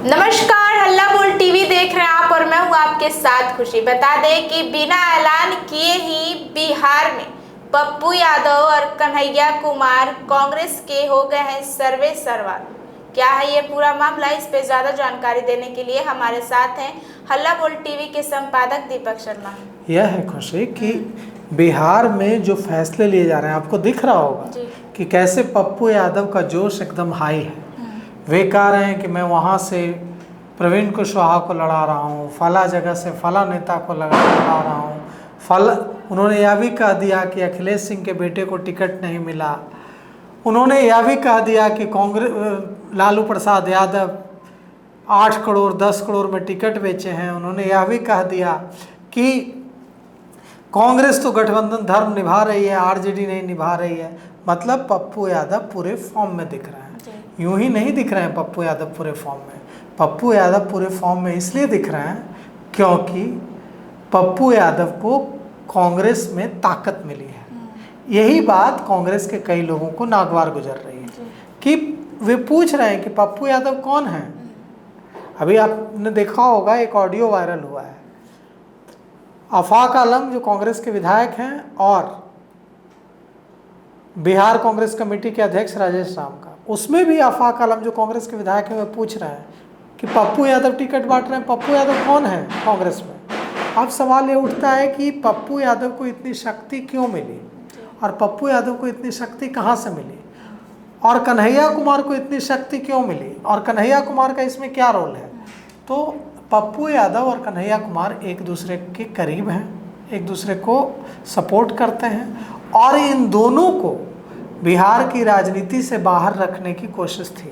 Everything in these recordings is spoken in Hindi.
नमस्कार, हल्ला बोल टीवी देख रहे हैं आप और मैं हूं आपके साथ खुशी। बता दें कि बिना ऐलान किए ही बिहार में पप्पू यादव और कन्हैया कुमार कांग्रेस के हो गए हैं सर्वे सर्वा। क्या है ये पूरा मामला, इस पे ज्यादा जानकारी देने के लिए हमारे साथ हैं हल्ला बोल टीवी के संपादक दीपक शर्मा। यह है खुशी कि बिहार में जो फैसले लिए जा रहे हैं, आपको दिख रहा होगा कि कैसे पप्पू यादव का जोश एकदम हाई है। वे कह रहे हैं कि मैं वहाँ से प्रवीण कुशवाहा को लड़ा रहा हूँ, फला जगह से फला नेता को लड़ा रहा हूँ। उन्होंने यह भी कह दिया कि अखिलेश सिंह के बेटे को टिकट नहीं मिला। उन्होंने यह भी कह दिया कि कांग्रेस लालू प्रसाद यादव 8 करोड़ 10 करोड़ में टिकट बेचे हैं। उन्होंने यह भी कह दिया कि कांग्रेस तो गठबंधन धर्म निभा रही है, आरजेडी नहीं निभा रही है। मतलब पप्पू यादव पूरे फॉर्म में दिख रहे हैं। यूं ही नहीं दिख रहे हैं पप्पू यादव पूरे फॉर्म में। पप्पू यादव पूरे फॉर्म में इसलिए दिख रहे हैं क्योंकि पप्पू यादव को कांग्रेस में ताकत मिली है। यही बात कांग्रेस के कई लोगों को नागवार गुजर रही है कि वे पूछ रहे हैं कि पप्पू यादव कौन है। अभी आपने देखा होगा, एक ऑडियो वायरल हुआ है। आफाक आलम जो कांग्रेस के विधायक हैं और बिहार कांग्रेस कमेटी के अध्यक्ष राजेश राम का, उसमें भी आफाक आलम जो कांग्रेस के विधायक हैं वे पूछ रहे हैं कि पप्पू यादव टिकट बांट रहे हैं, पप्पू यादव कौन है कांग्रेस में। अब सवाल ये उठता है कि पप्पू यादव को इतनी शक्ति क्यों मिली और पप्पू यादव को इतनी शक्ति कहाँ से मिली और कन्हैया कुमार को इतनी शक्ति क्यों मिली और कन्हैया कुमार का इसमें क्या रोल है। तो पप्पू यादव और कन्हैया कुमार एक दूसरे के करीब हैं, एक दूसरे को सपोर्ट करते हैं और इन दोनों को बिहार की राजनीति से बाहर रखने की कोशिश थी।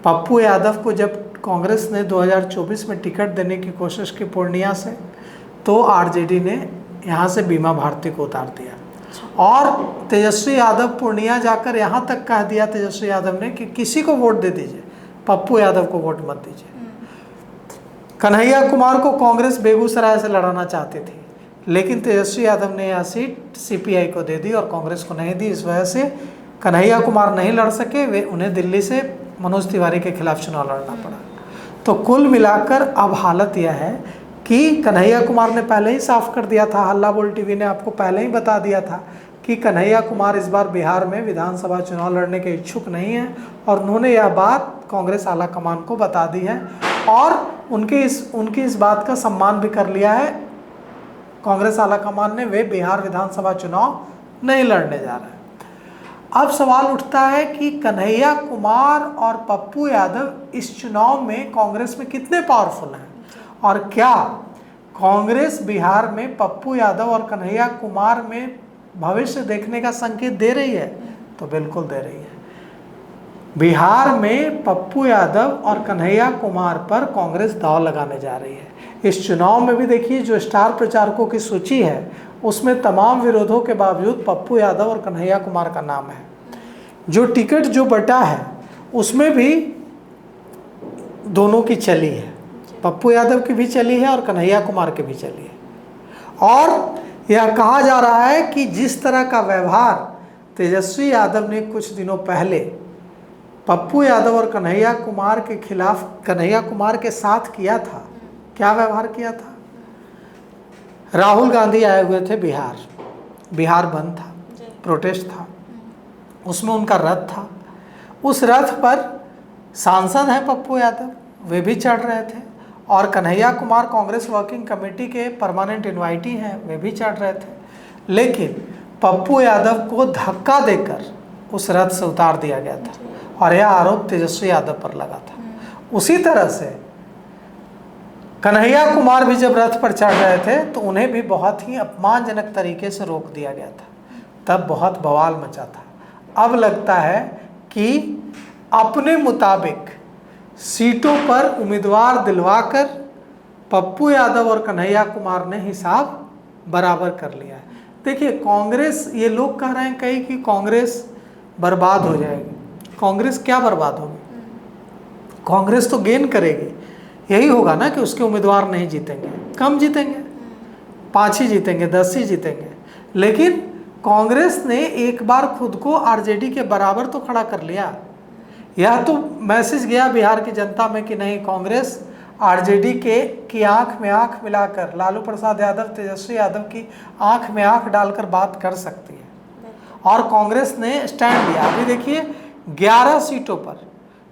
पप्पू यादव को जब कांग्रेस ने 2024 में टिकट देने की कोशिश की पूर्णिया से, तो आरजेडी ने यहाँ से बीमा भारती को उतार दिया और तेजस्वी यादव पूर्णिया जाकर यहाँ तक कह दिया तेजस्वी यादव ने कि किसी को वोट दे दीजिए, पप्पू यादव को वोट मत दीजिए। कन्हैया कुमार को कांग्रेस बेगूसराय से लड़ाना चाहती थी, लेकिन तेजस्वी यादव ने यह सीट सीपीआई को दे दी और कांग्रेस को नहीं दी। इस वजह से कन्हैया कुमार नहीं लड़ सके, वे उन्हें दिल्ली से मनोज तिवारी के खिलाफ चुनाव लड़ना पड़ा। तो कुल मिलाकर अब हालत यह है कि कन्हैया कुमार ने पहले ही साफ कर दिया था, हल्ला बोल टीवी ने आपको पहले ही बता दिया था कि कन्हैया कुमार इस बार बिहार में विधानसभा चुनाव लड़ने के इच्छुक नहीं हैं और उन्होंने यह बात कांग्रेस आला कमान को बता दी है और उनकी इस बात का सम्मान भी कर लिया है कांग्रेस आला कमान ने। वे बिहार विधानसभा चुनाव नहीं लड़ने जा रहे हैं। अब सवाल उठता है कि कन्हैया कुमार और पप्पू यादव इस चुनाव में कांग्रेस में कितने पावरफुल हैं और क्या कांग्रेस बिहार में पप्पू यादव और कन्हैया कुमार में भविष्य देखने का संकेत दे रही है। तो बिल्कुल दे रही है। बिहार में पप्पू यादव और कन्हैया कुमार पर कांग्रेस दांव लगाने जा रही है। इस चुनाव में भी देखिए, जो स्टार प्रचारकों की सूची है उसमें तमाम विरोधों के बावजूद पप्पू यादव और कन्हैया कुमार का नाम है। जो टिकट जो बटा है उसमें भी दोनों की चली है, पप्पू यादव की भी चली है और कन्हैया कुमार की भी चली है। और यह कहा जा रहा है कि जिस तरह का व्यवहार तेजस्वी यादव ने कुछ दिनों पहले पप्पू यादव और कन्हैया कुमार के खिलाफ, कन्हैया कुमार के साथ किया था, क्या व्यवहार किया था। राहुल गांधी आए हुए थे बिहार बंद था, प्रोटेस्ट था, उसमें उनका रथ था। उस रथ पर सांसद हैं पप्पू यादव, वे भी चढ़ रहे थे और कन्हैया कुमार कांग्रेस वर्किंग कमेटी के परमानेंट इनवाइटी हैं, वे भी चढ़ रहे थे। लेकिन पप्पू यादव को धक्का देकर उस रथ से उतार दिया गया था और यह आरोप तेजस्वी यादव पर लगा था। उसी तरह से कन्हैया कुमार भी जब रथ पर चढ़ रहे थे तो उन्हें भी बहुत ही अपमानजनक तरीके से रोक दिया गया था। तब बहुत बवाल मचा था। अब लगता है कि अपने मुताबिक सीटों पर उम्मीदवार दिलवाकर पप्पू यादव और कन्हैया कुमार ने हिसाब बराबर कर लिया है। देखिए, कांग्रेस, ये लोग कह रहे हैं कई कि कांग्रेस बर्बाद हो जाएगी। कांग्रेस क्या बर्बाद होगी? कांग्रेस तो गेन करेगी। यही होगा ना कि उसके उम्मीदवार नहीं जीतेंगे, कम जीतेंगे, 5 ही जीतेंगे, 10 ही जीतेंगे। लेकिन कांग्रेस ने एक बार खुद को आरजेडी के बराबर तो खड़ा कर लिया। यह तो मैसेज गया बिहार की जनता में कि नहीं, कांग्रेस आरजेडी की आंख में आंख मिलाकर, लालू प्रसाद यादव तेजस्वी यादव की आंख में आंख डालकर बात कर सकती है, और कांग्रेस ने स्टैंड लिया। अभी देखिए 11 सीटों पर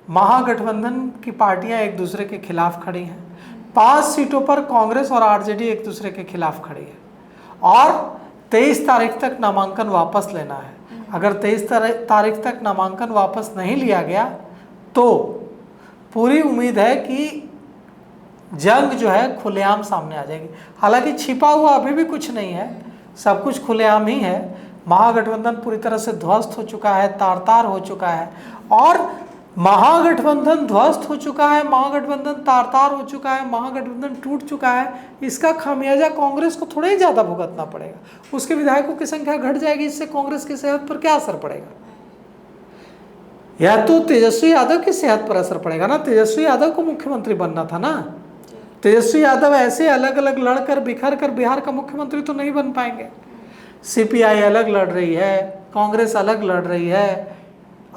महागठबंधन की पार्टियां एक दूसरे के खिलाफ खड़ी हैं, 5 सीटों पर कांग्रेस और आरजेडी एक दूसरे के खिलाफ खड़ी है, और 23 तारीख तक नामांकन वापस लेना है। अगर 23 तारीख तक नामांकन वापस नहीं लिया गया तो पूरी उम्मीद है कि जंग जो है खुलेआम सामने आ जाएगी। हालांकि छिपा हुआ अभी भी कुछ नहीं है, सब कुछ खुलेआम ही है। महागठबंधन पूरी तरह से ध्वस्त हो चुका है, तार-तार हो चुका है, और महागठबंधन ध्वस्त हो चुका है, महागठबंधन तार-तार हो चुका है, महागठबंधन टूट चुका है। इसका खामियाजा कांग्रेस को थोड़ा ही ज़्यादा भुगतना पड़ेगा। उसके विधायकों की संख्या घट जाएगी, इससे कांग्रेस की सेहत पर क्या असर पड़ेगा? या तो तेजस्वी यादव की सेहत पर असर पड़ेगा ना, तेजस्वी यादव को मुख्यमंत्री बनना था ना। तेजस्वी यादव ऐसे अलग अलग लड़कर बिखर कर बिहार का मुख्यमंत्री तो नहीं बन पाएंगे। सीपीआई अलग लड़ रही है, कांग्रेस अलग लड़ रही है,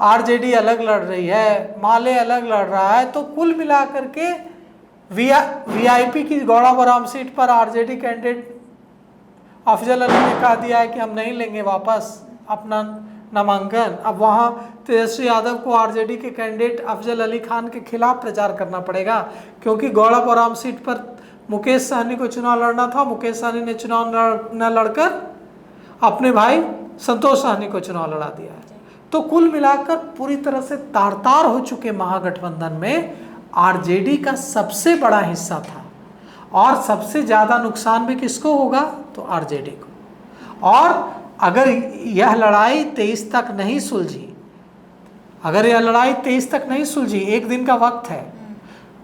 आरजेडी अलग लड़ रही है, माले अलग लड़ रहा है, तो कुल मिलाकर के वीआईपी की गौड़ाबौराम सीट पर आरजेडी कैंडिडेट अफजल अली ने कह दिया है कि हम नहीं लेंगे वापस अपना नामांकन। अब वहाँ तेजस्वी यादव को आरजेडी के कैंडिडेट अफजल अली खान के खिलाफ प्रचार करना पड़ेगा, क्योंकि गौड़ाबौराम सीट पर मुकेश सहनी को चुनाव लड़ना था। मुकेश सहनी ने चुनाव न लड़कर अपने भाई संतोष सहनी को चुनाव लड़ा दिया है। तो कुल मिलाकर पूरी तरह से तार-तार हो चुके महागठबंधन में आरजेडी का सबसे बड़ा हिस्सा था, और सबसे ज़्यादा नुकसान भी किसको होगा? तो आरजेडी को। और अगर यह लड़ाई 23 तक नहीं सुलझी, अगर यह लड़ाई 23 तक नहीं सुलझी, एक दिन का वक्त है,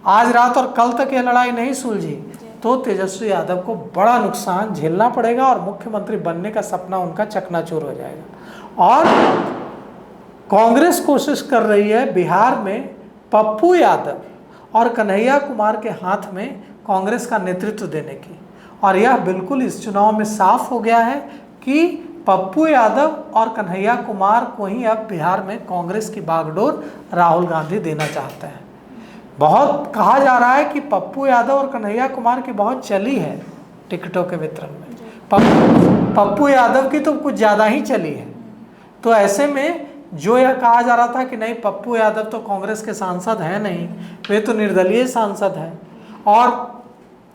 आज रात और कल तक यह लड़ाई नहीं सुलझी, तो तेजस्वी यादव को बड़ा नुकसान झेलना पड़ेगा और मुख्यमंत्री बनने का सपना उनका चकनाचूर हो जाएगा। और कांग्रेस कोशिश कर रही है बिहार में पप्पू यादव और कन्हैया कुमार के हाथ में कांग्रेस का नेतृत्व देने की, और यह बिल्कुल इस चुनाव में साफ हो गया है कि पप्पू यादव और कन्हैया कुमार को ही अब बिहार में कांग्रेस की बागडोर राहुल गांधी देना चाहते हैं। बहुत कहा जा रहा है कि पप्पू यादव और कन्हैया कुमार की बहुत चली है टिकटों के वितरण में। पप्पू यादव की तो कुछ ज़्यादा ही चली है। तो ऐसे में जो यह कहा जा रहा था कि नहीं, पप्पू यादव तो कांग्रेस के सांसद हैं नहीं, वे तो निर्दलीय सांसद हैं, और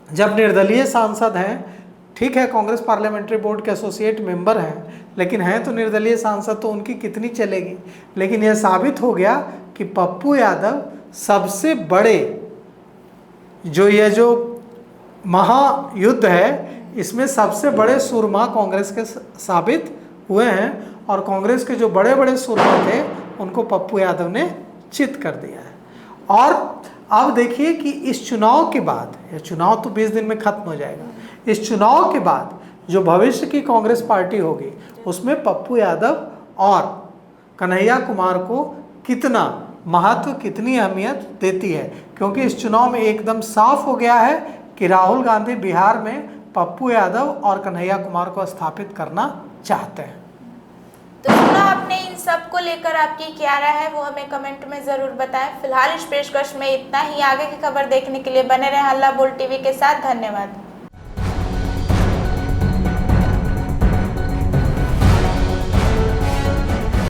जब निर्दलीय सांसद हैं, ठीक है कांग्रेस पार्लियामेंट्री बोर्ड के एसोसिएट मेंबर हैं, लेकिन हैं तो निर्दलीय सांसद, तो उनकी कितनी चलेगी। लेकिन यह साबित हो गया कि पप्पू यादव सबसे बड़े जो महायुद्ध है, इसमें सबसे बड़े सूरमा कांग्रेस के साबित हुए हैं, और कांग्रेस के जो बड़े बड़े सूरमा थे उनको पप्पू यादव ने चित कर दिया है। और अब देखिए कि इस चुनाव के बाद, यह चुनाव तो 20 दिन में खत्म हो जाएगा, इस चुनाव के बाद जो भविष्य की कांग्रेस पार्टी होगी उसमें पप्पू यादव और कन्हैया कुमार को कितना महत्व, कितनी अहमियत देती है, क्योंकि इस चुनाव में एकदम साफ हो गया है कि राहुल गांधी बिहार में पप्पू यादव और कन्हैया कुमार को स्थापित करना चाहते हैं। तो सुना आपने, इन सब को लेकर आपकी क्या राय है वो हमें कमेंट में जरूर बताएं। फिलहाल इस पेशकश में इतना ही। आगे की खबर देखने के लिए बने रहें हल्ला बोल टीवी के साथ। धन्यवाद।